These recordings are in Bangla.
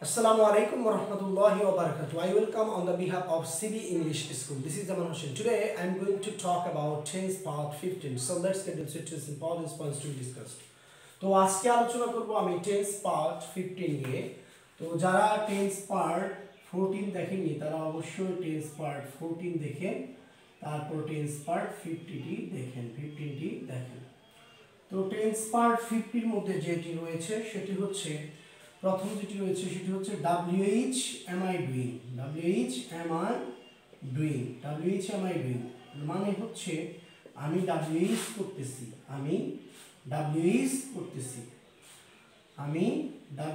Assalamu alaikum wa rahmatullahi wa barakatuh. I welcome on the behalf of CB English School. This is Zaman Hussain. Today I am going to talk about tense part 15. So let's get into it. Important points to be discussed. তো আজকে আলোচনা করব আমি টেন্স পার্ট 15 নিয়ে। তো যারা টেন্স পার্ট 14 দেখেননি তারা অবশ্যই টেন্স পার্ট 14 দেখেন, তারপর টেন্স পার্ট 15টি দেখেন, 15টি দেখেন। তো টেন্স পার্ট 50 এর মধ্যে যেটি রয়েছে সেটি হচ্ছে প্রথম যেটি রয়েছে সেটি হচ্ছে WH am I doing, WH am I doing, WH am I doing মানে হচ্ছে আমি WH করতেছি, আমি WH করতেছি, আমি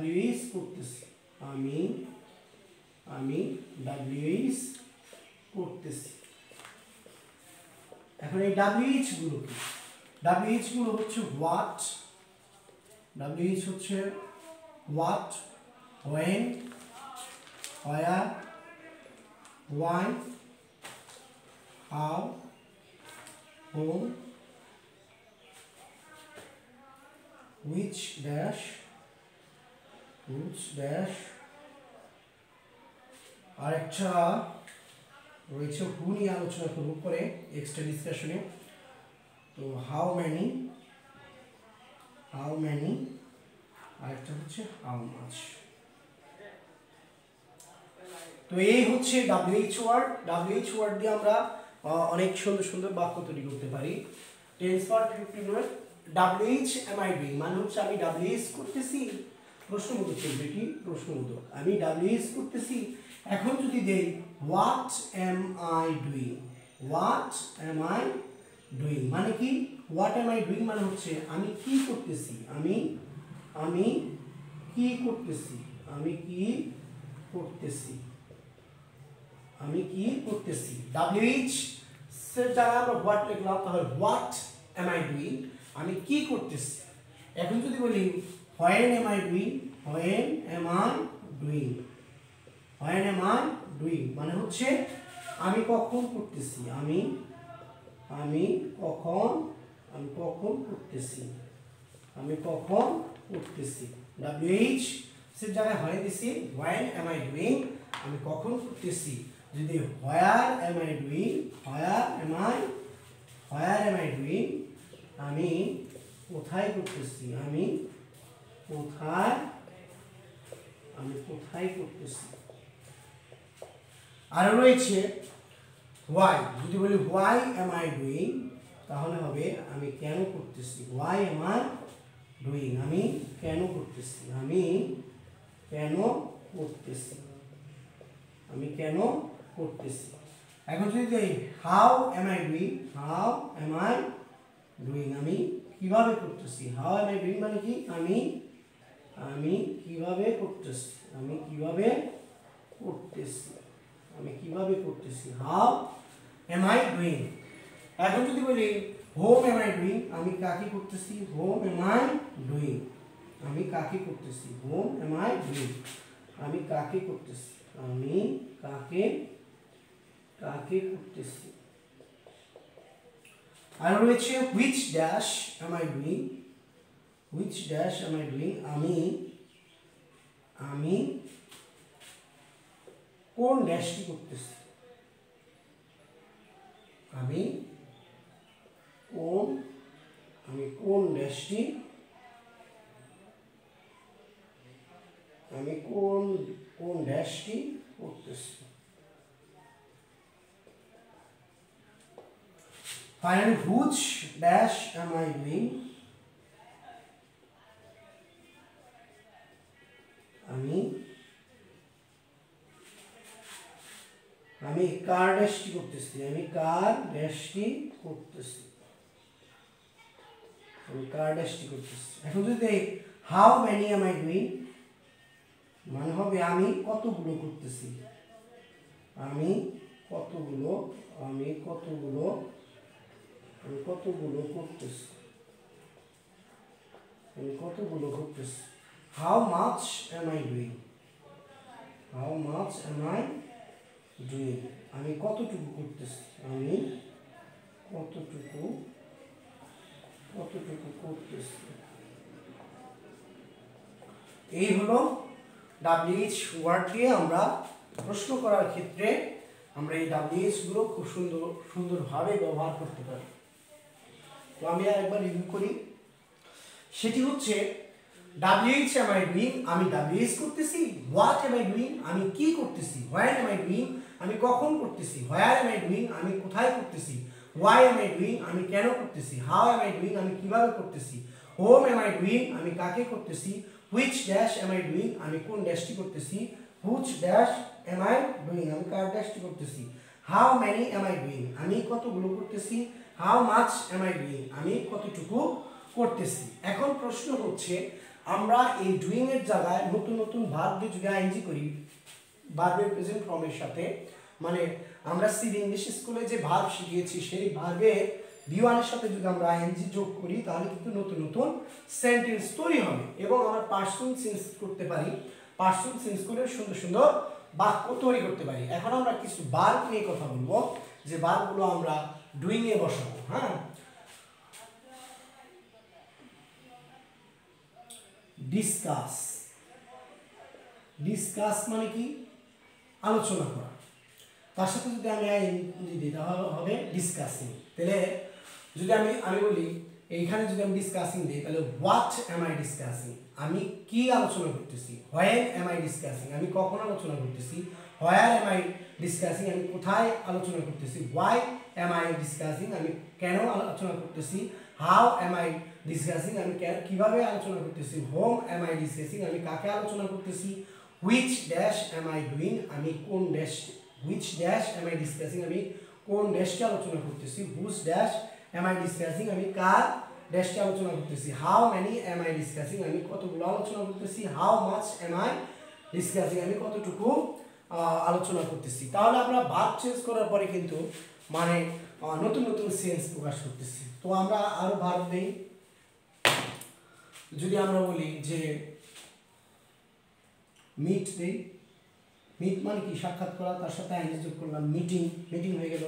WH করতেছি, আমি WH করতেছি। এখন এই WH গুলো কি? WH গুলো হচ্ছে what, WH হচ্ছে what, when, where, why, how, whom, which dash, আরেকটা রয়েছে হু নিয়ে আলোচনা করব পরে এক্সট্রা ডিসকাশনে। তো হাউ মেনি, আরেকটা হচ্ছে হাউ মাচ। তো এই হচ্ছে WH ওয়ার্ড। WH ওয়ার্ড দিয়ে আমরা অনেক সুন্দর সুন্দর বাক্য তৈরি করতে পারি। টেন্স পার্ট 15 এর WH am I doing মানে হচ্ছে আমি WH করতেছি, প্রশ্নবোধক চলবে কি প্রশ্নবোধক, আমি WH করতেছি। এখন যদি দেই what am I doing, what am I doing মানে কি, what am I doing মানে হচ্ছে আমি কি করতেছি, আমি কি করতেছি, আমি কি করতেছি, আমি কি করতেছি। WH এর জায়গায় আমরা what লিখলাম, তাহলে what am I doing আমি কি করতেছি। এখন যদি বলি when am I doing, when am I doing, when am I doing মানে হচ্ছে আমি কখন করতেছি, আমি কখন করতেছি, আমি কখন করতেছি। WH এর জায়গায় হয় দিছি when am I doing আমি কখন করতেছি। যদি where am I doing, where am I doing আমি কোথায় করতেছি, আমি কোথায় করতেছি। আর রয়েছে why, যদি বলি why am I doing তাহলে হবে আমি কেন করতেছি, why am I doing আমি কেন করতেছি, আমি কেন করতেছি, আমি কেন করতেছি। এখন যদি দেই how am I doing, how am I doing আমি কিভাবে করতেছি, how am I doing মানে কি আমি কিভাবে করতেছি, আমি কিভাবে করতেছি, আমি কিভাবে করতেছি, how am I doing। এখন যদি বলি whom am I doing আমি কাকে করতেছি, whom am I doing আমি কাকে করতেছি, whom am I doing আমি কাকে করতেছি, আমি কাকে করতেছি। আর রয়েছে which dash am I doing, which dash am I doing আমি কোন ড্যাশটি করতেছি, আমি কোন ড্যাশটি, আমি কোন ড্যাশটি করতেছি। Finally, which dash am I doing আমি কার ড্যাশটি করতেছি, আমি কার ড্যাশটি করতেছি, আমি কার ড্যাশটি করতেছি। এখন যদি how many am I doing মানে হবে আমি কতগুলো করতেছি, আমি কতগুলো করতেছি, আমি কতগুলো করতেছি। how much am I doing, how much am I doing আমি কতটুকু করতেছি, আমি কতটুকু করতেছি। এই হলো WH ওয়ার্ড দিয়ে আমরা প্রশ্ন করার ক্ষেত্রে আমরা এই WH গুলো খুব সুন্দরভাবে ব্যবহার করতে পারি। তো আমি আরেকবার রিভিউ করি, সেটি হচ্ছে WH am I doing, আমি WH করতেছি। What am I doing, আমি কি করতেছি। When am I doing, আমি কখন করতেছি। Where am I doing, আমি কোথায় করতেছি। Why am I doing, আমি কেন করতেছি। How am I doing, আমি কিভাবে করতেছি। Whom am I doing, আমি কাকে করতেছি। Which dash am I doing, আমি কোন ড্যাশটি করতেছি। Which dash am I doing, আমি কার ড্যাশটি করতেছি। How many am I doing, আমি কতগুলো করতেছি। How much am I doing, আমি কতটুকু করতেছি। এখন প্রশ্ন হচ্ছে আমরা এই ডুইং এর জায়গায় নতুন নতুন ভার্ব দিয়ে যদি আইএনজি করি ভার্বের প্রেজেন্ট ফর্মের সাথে, মানে আমরা সিবি ইংলিশ স্কুলে যে ভার্ব শিখিয়েছি সেই ভার্বের বি1 এর সাথে যদি আমরা আইএনজি যোগ করি তাহলে কিন্তু নতুন নতুন সেন্টেন্স তৈরি হবে এবং আমরা পার্সন চেঞ্জ করতে পারি। পার্সন চেঞ্জ করে সুন্দর সুন্দর বাক্য তৈরি করতে পারি। এখন আমরা কিছু ভার্ব নিয়ে কথা বলবো যে ভার্বগুলো আমরা ডুইং এ বসাবো। হ্যাঁ, ডিসকাস। ডিসকাস মানে কি, আলোচনা করা। তার সাথে যদি আমি আইএনজি দিই তাহলে হবে ডিসকাসিং। তাহলে যদি আমি বলি এইখানে যদি আমি ডিসকাসিং দিই তাহলে হোয়াট এম আই ডিসকাসিং, আমি কি আলোচনা করতেছি। হোয়েন এম আই ডিসকাসিং, আমি কখন আলোচনা করতেছি। হোয়ার এম আই ডিসকাসিং, আমি কোথায় আলোচনা করতেছি। হোয়াই এম আই ডিসকাসিং, আমি কেন আলোচনা করতেছি। হাউ এম আই ডিসকাসিং, আমি কিভাবে আলোচনা করতেছি। হোম এম আই ডিসকাসিং, আমি কাকে আলোচনা করতেছি। Which dash am I doing, আমি কোন ড্যাশ। Which dash am I discussing, আমি কোন ড্যাশকে আলোচনা করতেছি। Whose dash am I discussing, আমি কার ড্যাশকে আলোচনা করতেছি। How many am I discussing, আমি কতগুলো আলোচনা করতেছি। How much am I discussing, আমি কতটুকু আলোচনা করতেছি। তাহলে আমরা ভার্ব চেঞ্জ করার পরে কিন্তু মানে নতুন নতুন সেন্স প্রকাশ করতেছি। তো আমরা আরো ভার্ব দেই। যদি আমরা বলি যে মিট দেই, মিট মানে কি সাক্ষাৎ করা, তার সাথে আইএনজি যোগ করলাম, মিটিং। মিটিং হয়ে গেল।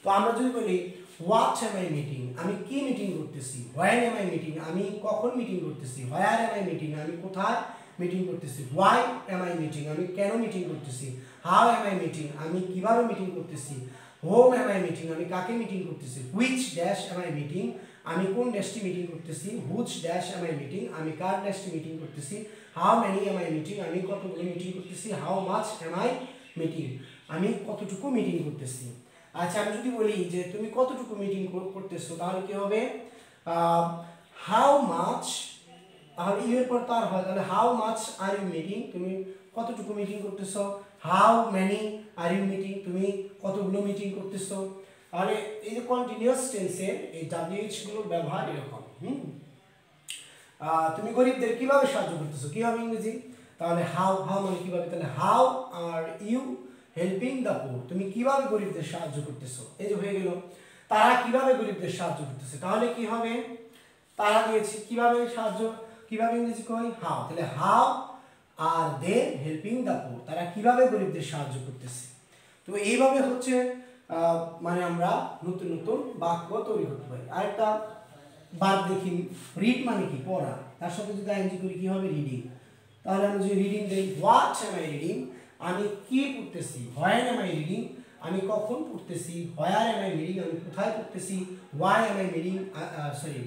তো আমরা যদি বলি হোয়াট এম আই মিটিং, আমি কি মিটিং করতেছি। হোয়েন এম আই মিটিং, আমি কখন মিটিং করতেছি। হোয়ার এম আই মিটিং, আমি কোথায় মিটিং করতেছি। হোয়াই এম আই মিটিং, আমি কেন মিটিং করতেছি। হাউ এম আই মিটিং, আমি কিভাবে মিটিং করতেছি। হোম এম আই মিটিং, আমি কাকে মিটিং করতেছি। Which dash am I meeting, আমি কোন ড্যাশটি মিটিং করতেছি। Whose dash am I meeting, আমি কার ড্যাশটি মিটিং করতেছি। How many am I meeting, আমি কতগুলো মিটিং করতেছি। How much am I meeting, আমি কতটুকু মিটিং করতেছি। আচ্ছা, আমি যদি বলি যে তুমি কতটুকু মিটিং করতেছো তাহলে কি হবে। হাউ মাচ, তাহলে ইউ এর পর তার হয়, তাহলে how much are you meeting, তুমি কতটুকু মিটিং করতেছো। How many are you meeting, তুমি কতগুলো মিটিং করতেছো। তাহলে এই যে কন্টিনিউয়াস টেন্সের এই WH গুলোর ব্যবহার এরকম। তুমি গরিবদের কিভাবে সাহায্য করতেছো, কি হবে ইংরেজি। তাহলে হাউ, হাউ মানে কিভাবে, তাহলে how are you helping the poor, তুমি কিভাবে গরিবদের সাহায্য করতেছো। এই যে হয়ে গেল। তারা কিভাবে গরিবদের সাহায্য করতেছে, তাহলে কি হবে। তারা দিয়েছি কিভাবে সাহায্য, কিভাবে ইংরেজি কই হাউ, তাহলে how are they helping the poor, তারা কিভাবে গরিবদের সাহায্য করতেছে। তো এইভাবে হচ্ছে মানে আমরা নতুন নতুন বাক্য তৈরি করতে পারি। আরেকটা বাদ দেখি, রিড মানে কি পড়া, তার সাথে যদি আইএনজি করি কি হবে রিডিং। তাহলে আমরা যদি রিডিং দেই হোয়াট এম আই রিডিং, আমি কি পড়তেছি। হোয়েন এম আই রিডিং, আমি কখন পড়তেছি। হোয়ার এম আই রিডিং, আমি কোথায় পড়তেছি। Why am I reading, sorry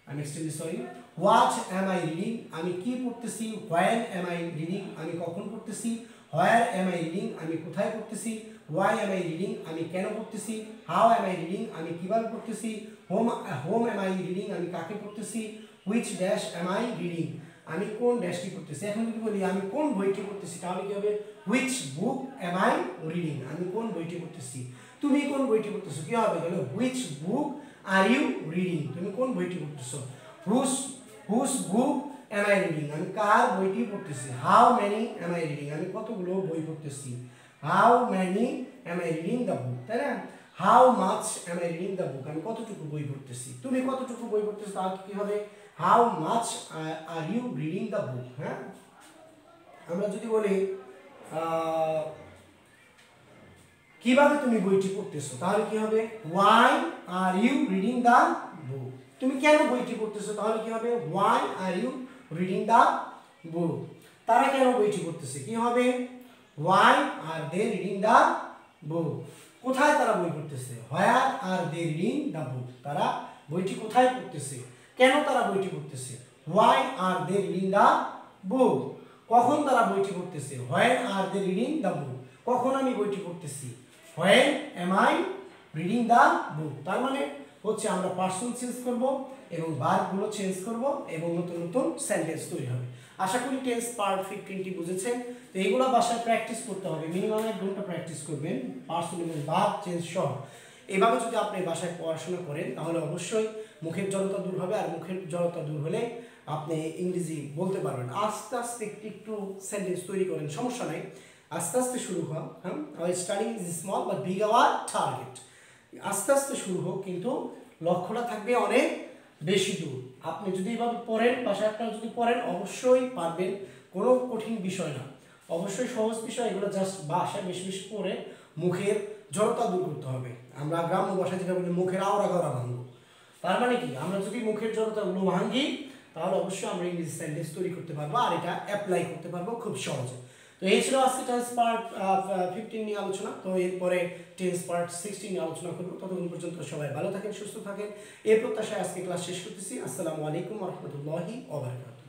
আমি extremely sorry. What am I reading, আমি কি পড়তেছি। হোয়েন এম আই রিডিং, আমি কখন পড়তেছি। হোয়ার এম আই রিডিং, আমি কোথায় পড়তেছি। হোয়াই এম আই রিডিং, আমি কেন পড়তেছি। হাউ এম আই রিডিং, আমি কিভাবে পড়তেছি। হোম এম আই রিডিং, আমি কাকে পড়তেছি। Which dash am I reading, আমি কোন ড্যাশটি পড়তেছি। এখন যদি বলি আমি কোন বইটি পড়তেছি তাহলে কি হবে which book am I reading, আমি কোন বইটি পড়তেছি। তুমি কোন বইটি পড়তেছো কি হবে, তাহলে which book are you reading, তুমি কোন বইটি পড়তেছো। হুস বুক এম আই রিডিং, আমি কার বইটি পড়তেছি। How many am I reading, আমি কতগুলো বই পড়তেছি। How many am I reading the book, তাই না। How much am I reading the book, আমি কতটুকু বই পড়তেছি। তুমি কতটুকু বই পড়তেছো তাহলে কি হবে how much are you reading the book. হ্যাঁ, আমরা যদি বলি কিভাবে তুমি বইটি পড়তেছো তাহলে কি হবে why are you reading the book, তুমি কেন বইটি পড়তেছো তাহলে কি হবে why are you reading the book. তারা কেন বইটি পড়তেছে কি হবে why are they reading the book কোথায় তারা বই পড়তেছে where are they reading the book তারা বইটি কোথায় পড়তেছে কেন তারা বইটি পড়তেছে why are they reading the book কখন তারা বইটি পড়তেছে when are they reading the book কখন আমি বইটি পড়তেছি when am I reading the book তার মানে হচ্ছে আমরা পার্সন চেঞ্জ করব এবং ভার্ব গুলো চেঞ্জ করব এবং নতুন নতুন সেন্টেন্স তৈরি হবে আশা করি টেন্স পার্ট 15 টি বুঝেছেন তো এগুলো বাসায় প্র্যাকটিস করতে হবে মিনিমাম 1 ঘন্টা প্র্যাকটিস করবেন পার্সন এবং ভার্ব চেঞ্জ সহ এভাবে যদি আপনি বাসায় পড়াশোনা করেন তাহলে অবশ্যই মুখের জড়তা দূর হবে আর মুখের জড়তা দূর হলে আপনি ইংরেজি বলতে পারবেন আস্তে আস্তে একটু সেন্টেন্স তৈরি করেন সমস্যা নাই আস্তে আস্তে শুরু হোক হ্যাঁ our starting is small but big our target আস্তে আস্তে শুরু হোক কিন্তু লক্ষ্যটা থাকবে অনেক বেশি দূর আপনি যদি এভাবে পড়েন বাসায় আপনারা যদি পড়েন অবশ্যই পারবেন কোনো কঠিন বিষয় না অবশ্যই সহজ বিষয় এগুলো জাস্ট বাসায় বেশি বেশি পড়ে মুখের জড়তা দূর করতে হবে আমরা গ্রাম্য ভাষায় যেটা বলি মুখের আওড়া গড়া ভাঙবো তার মানে কি আমরা যদি মুখের জড়তাগুলো ভাঙি তাহলে অবশ্যই আমরা ইংরেজি সেন্টেন্স তৈরি করতে পারবো আর এটা অ্যাপ্লাই করতে পারবো খুব সহজে তো এই ছিল আজকে টেন্স পার্ট 15 নিয়ে আলোচনা তো এরপরে টেন্স পার্ট 16 নিয়ে আলোচনা করবো ততক্ষণ পর্যন্ত সবাই ভালো থাকেন সুস্থ থাকেন এই প্রত্যাশায় আজকে ক্লাস শেষ করতেছি আসসালামু আলাইকুম ওয়া রাহমাতুল্লাহি ওয়া বারাকাতুহু